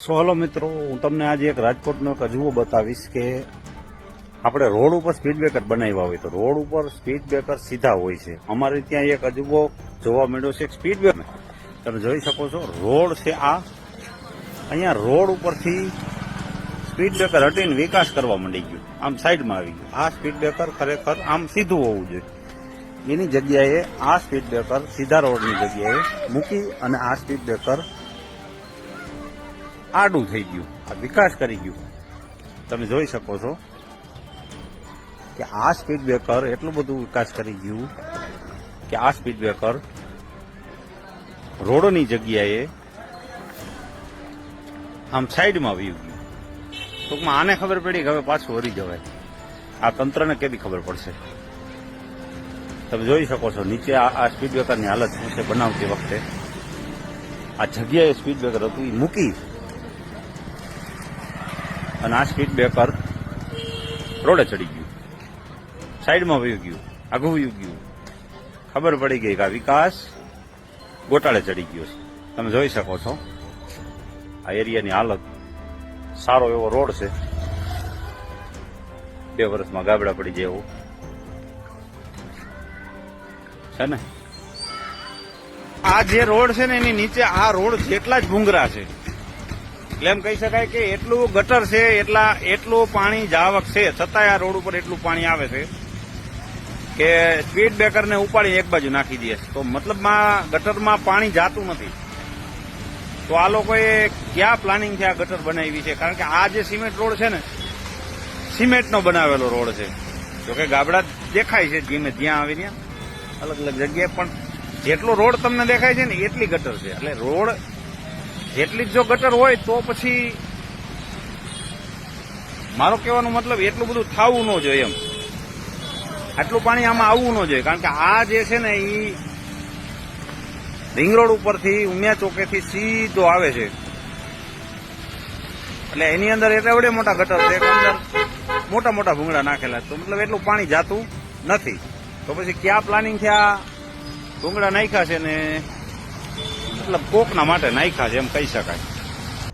સો hello મિત્રો, હું તમને આજે એક રાજકોટનો એક અજુબો બતાવીશ કે આપણે રોડ ઉપર સ્પીડ બ્રેકર બનાવ્યા હોય તો રોડ ઉપર સ્પીડ બ્રેકર સીધા હોય છે. અમારે ત્યાં એક અજુબો જોવા મળ્યો છે. સ્પીડ બ્રેકર તમે જોઈ શકો છો, રોડ છે આ. અહીંયા રોડ ઉપરથી સ્પીડ બ્રેકર હટીને વિકાસ કરવા માંડી ગયું, આમ સાઈડમાં આવી ગયું. આ સ્પીડ બ્રેકર ખરેખર આમ સીધું હોવું જોઈએ. એની જગ્યાએ આ સ્પીડ બ્રેકર સીધા રોડની જગ્યાએ મૂકી અને આ સ્પીડ બ્રેકર આડું થઈ ગયું, આ વિકાસ કરી ગયું. તમે જોઈ શકો છો કે આ સ્પીડ બ્રેકર એટલું બધું વિકાસ કરી ગયું કે આ સ્પીડ બ્રેકર રોડની જગ્યાએ આમ સાઈડમાં વહી ગયું. ટૂંકમાં આને ખબર પડી કે હવે પાછું વળી જવાય. આ તંત્રને કેવી ખબર પડશે? તમે જોઈ શકો છો નીચે આ સ્પીડ બ્રેકરની હાલત શું છે. બનાવતી વખતે આ જગ્યાએ સ્પીડ બ્રેકર હતું એ મૂકી અને આ સ્પીડ બ્રેકર રોડે ચડી ગયું, સાઈડમાં વયું ગયું, આઘું વયું ગયું. ખબર પડી ગઈ કે આ વિકાસ ગોટાળે ચડી ગયો છે. તમે જોઈ શકો છો આ એરિયાની હાલત. સારો એવો રોડ છે, 2 વર્ષમાં ગાબડા પડી જાય એવું છે ને. આ જે રોડ છે ને એની નીચે આ રોડ જેટલા જ ભૂંગરા છે. એટલે એમ કહી શકાય કે એટલું ગટર છે, એટલું પાણી જાવક છે, છતાંય આ રોડ ઉપર એટલું પાણી આવે છે કે સ્પીડ બ્રેકરને ઉપાડીને એક બાજુ નાખી દે. તો મતલબમાં ગટરમાં પાણી જાતું નથી. તો આ લોકોએ ક્યાં પ્લાનિંગથી આ ગટર બનાવી છે? કારણ કે આ જે સિમેન્ટ રોડ છે ને, સિમેન્ટનો બનાવેલો રોડ છે. જોકે ગાબડા દેખાય છે ધીમે જ્યાં આવે ત્યાં અલગ અલગ જગ્યાએ, પણ જેટલો રોડ તમને દેખાય છે ને એટલી ગટર છે. એટલે રોડ જેટલી જ જો ગટર હોય તો પછી મારો કહેવાનો મતલબ એટલું બધું થવું ન જોઈએ એમ. આટલું પાણી આમાં આવવું ન જોઈએ. કારણ કે આ જે છે ને એ રિંગ રોડ ઉપરથી ઉમિયા ચોકેથી સીધો આવે છે. એટલે એની અંદર એટલા વડે મોટા ગટર છે, અંદર મોટા મોટા ભૂંગળા નાખેલા. તો મતલબ એટલું પાણી જાતું નથી. તો પછી ક્યાં પ્લાનિંગથી આ ભૂંગળા નાખ્યા છે ને મતલબ કોકના માટે નાખ્યા છે એમ કહી શકાય.